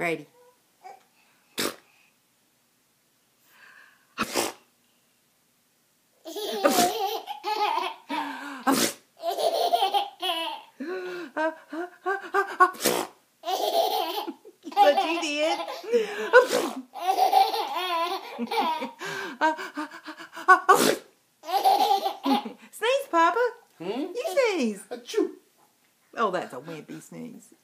Brady. What you did? Sneeze, Papa. You sneeze. Achoo. Oh, that's a wimpy sneeze.